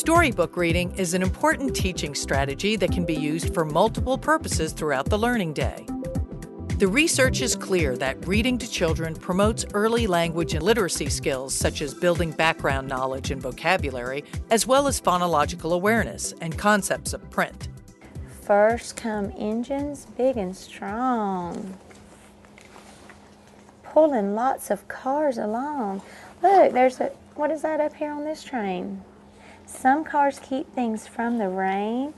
Storybook reading is an important teaching strategy that can be used for multiple purposes throughout the learning day. The research is clear that reading to children promotes early language and literacy skills such as building background knowledge and vocabulary, as well as phonological awareness and concepts of print. First come engines, big and strong, pulling lots of cars along. Look, what is that up here on this train? Some cars keep things from the rain.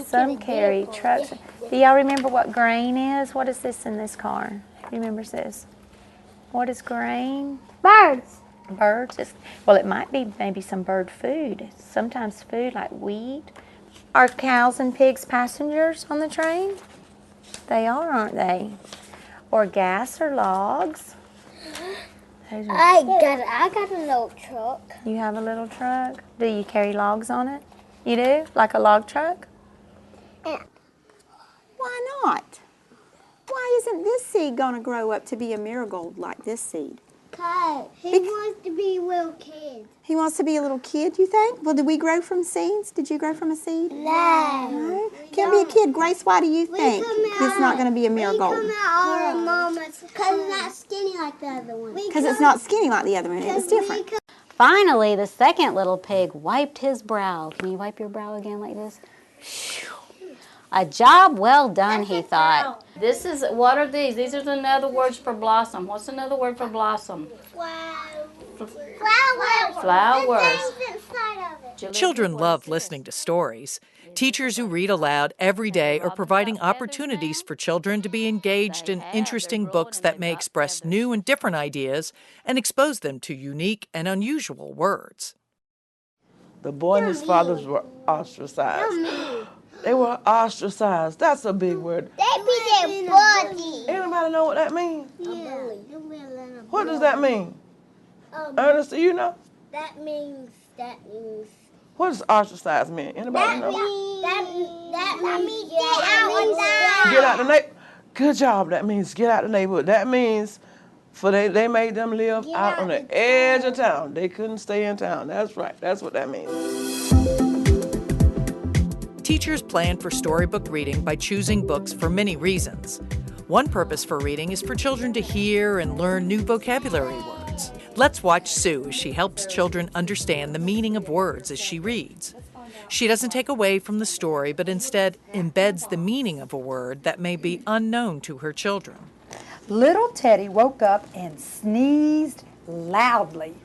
Some carry trucks. Do y'all remember what grain is? What is this in this car? Who remembers this? What is grain? Birds. Birds? Well, it might be maybe some bird food. Sometimes food like wheat. Are cows and pigs passengers on the train? They are, aren't they? Or gas or logs? I got a little truck. You have a little truck? Do you carry logs on it? You do? Like a log truck? Yeah. Why not? Why isn't this seed going to grow up to be a marigold like this seed? Because he wants to be a little kid. He wants to be a little kid, you think? Well, did we grow from seeds? Did you grow from a seed? No. Can't be a kid. Grace, why do you think it's not going to be a marigold? We come out our mama's because it's not skinny like the other one. Because it's not skinny like the other one. It was different. Finally, the second little pig wiped his brow. Can you wipe your brow again like this? A job well done, he thought. What are these? These are another words for blossom. What's another word for blossom? Flowers. Children love listening to stories. Teachers who read aloud every day are providing opportunities for children to be engaged in interesting books that may express new and different ideas and expose them to unique and unusual words. The boy and his fathers were ostracized. They were ostracized. That's a big word. They be their body. Anybody know what that means? Yeah. What does that mean? Ernest, do you know? That means. What does ostracized mean? Anybody know? That means get out and die. Get out the neighborhood. Good job. That means get out the neighborhood. That means they made them live out on the edge of town. They couldn't stay in town. That's right. That's what that means. Teachers plan for storybook reading by choosing books for many reasons. One purpose for reading is for children to hear and learn new vocabulary words. Let's watch Sue as she helps children understand the meaning of words as she reads. She doesn't take away from the story, but instead embeds the meaning of a word that may be unknown to her children. Little Teddy woke up and sneezed loudly.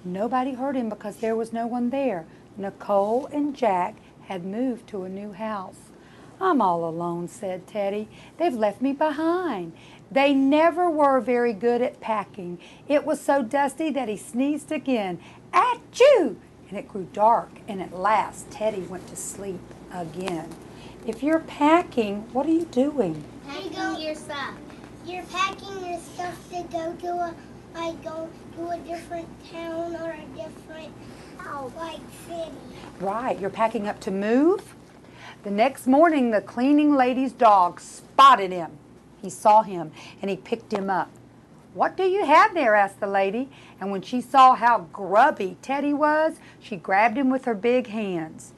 Nobody heard him because there was no one there. Nicole and Jack had moved to a new house. I'm all alone, said Teddy. They've left me behind. They never were very good at packing. It was so dusty that he sneezed again. Achoo! And it grew dark, and at last Teddy went to sleep again. If you're packing, what are you doing? Packing your stuff. You're packing your stuff to go to a different town or a different city. Right, you're packing up to move? The next morning, the cleaning lady's dog spotted him. He saw him, and he picked him up. What do you have there? Asked the lady. And when she saw how grubby Teddy was, she grabbed him with her big hands.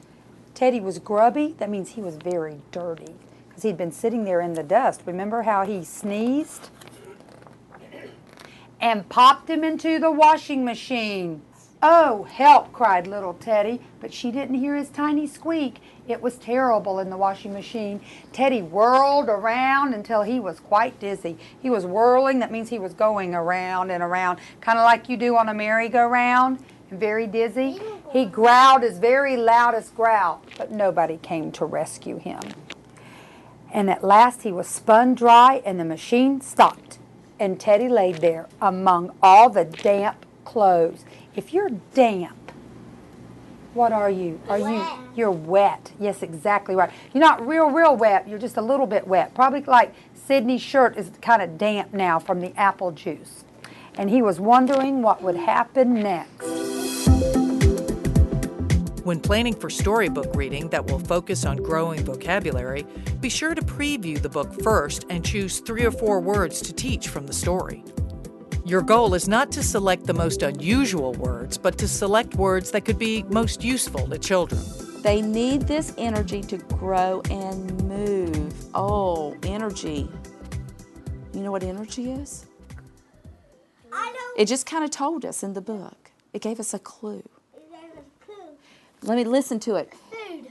Teddy was grubby. That means he was very dirty because he'd been sitting there in the dust. Remember how he sneezed? And popped him into the washing machine. Oh, help, cried little Teddy, but she didn't hear his tiny squeak. It was terrible in the washing machine. Teddy whirled around until he was quite dizzy. He was whirling, that means he was going around and around, kind of like you do on a merry-go-round, and very dizzy. He growled his very loudest growl, but nobody came to rescue him. And at last he was spun dry and the machine stopped, and Teddy laid there among all the damp clothes. If you're damp, what are you? You're wet. Yes, exactly right. You're not real wet. You're just a little bit wet. Probably like Sydney's shirt is kind of damp now from the apple juice. And he was wondering what would happen next. When planning for storybook reading that will focus on growing vocabulary, be sure to preview the book first and choose 3 or 4 words to teach from the story. Your goal is not to select the most unusual words, but to select words that could be most useful to children. They need this energy to grow and move. Oh, energy. You know what energy is? It just kind of told us in the book. It gave us a clue. Let me listen to it. Food.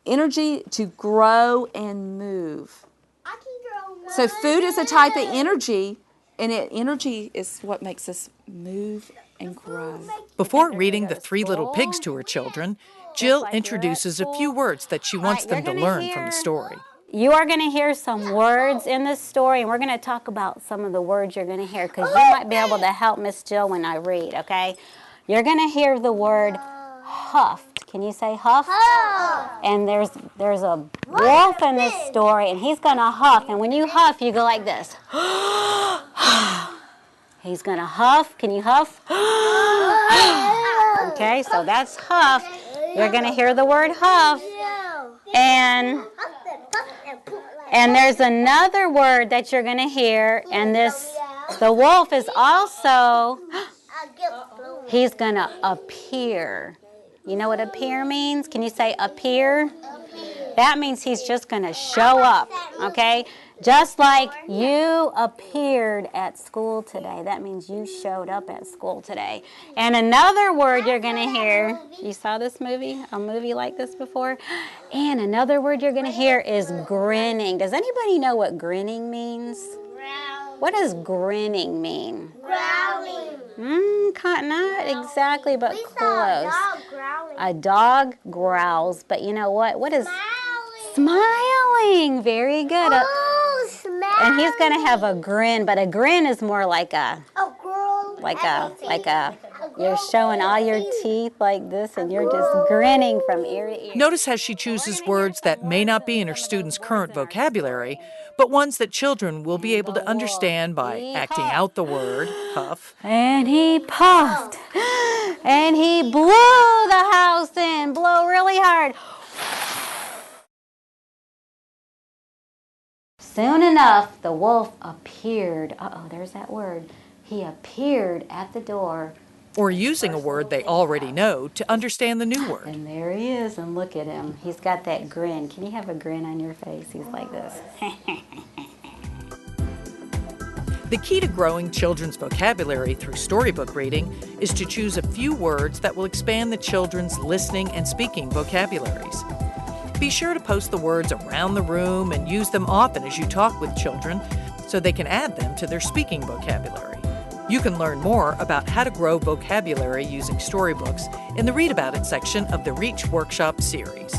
Energy to grow and move. I can grow. So food is a type of energy, and energy is what makes us move and grow. Before reading The Three Little Pigs to her children, Jill introduces a few words that she wants them to learn from the story. You are going to hear some words in this story, and we're going to talk about some of the words you're going to hear, because you might be able to help Miss Jill when I read, okay? You're going to hear the word huffed. Can you say huff? And there's a wolf in this story, and he's going to huff, and when you huff, you go like this. He's going to huff. Can you huff? Okay, so that's huff. You're going to hear the word huff. And there's another word that you're going to hear, and the wolf is also, he's going to appear. You know what appear means? Can you say appear? That means he's just going to show up, okay? Just like you appeared at school today. That means you showed up at school today. And another word you're going to hear, you saw this movie, a movie like this before? And another word you're going to hear is grinning. Does anybody know what grinning means? What does grinning mean? Growling. Not exactly, but close. A dog growls, but you know what? What is smiling? Very good. And he's going to have a grin, but a grin is more like you're showing all your teeth like this, and you're just grinning from ear to ear. Notice how she chooses words that may not be in her students' current vocabulary, but ones that children will be able to understand by acting out the word, huff. And he puffed, and he blew the house in, blow really hard. Soon enough, the wolf appeared. Uh-oh, there's that word. He appeared at the door. Or using a word they already know to understand the new word. And there he is, and look at him. He's got that grin. Can you have a grin on your face? He's like this. The key to growing children's vocabulary through storybook reading is to choose a few words that will expand the children's listening and speaking vocabularies. Be sure to post the words around the room and use them often as you talk with children so they can add them to their speaking vocabulary. You can learn more about how to grow vocabulary using storybooks in the Read About It section of the Reach Workshop series.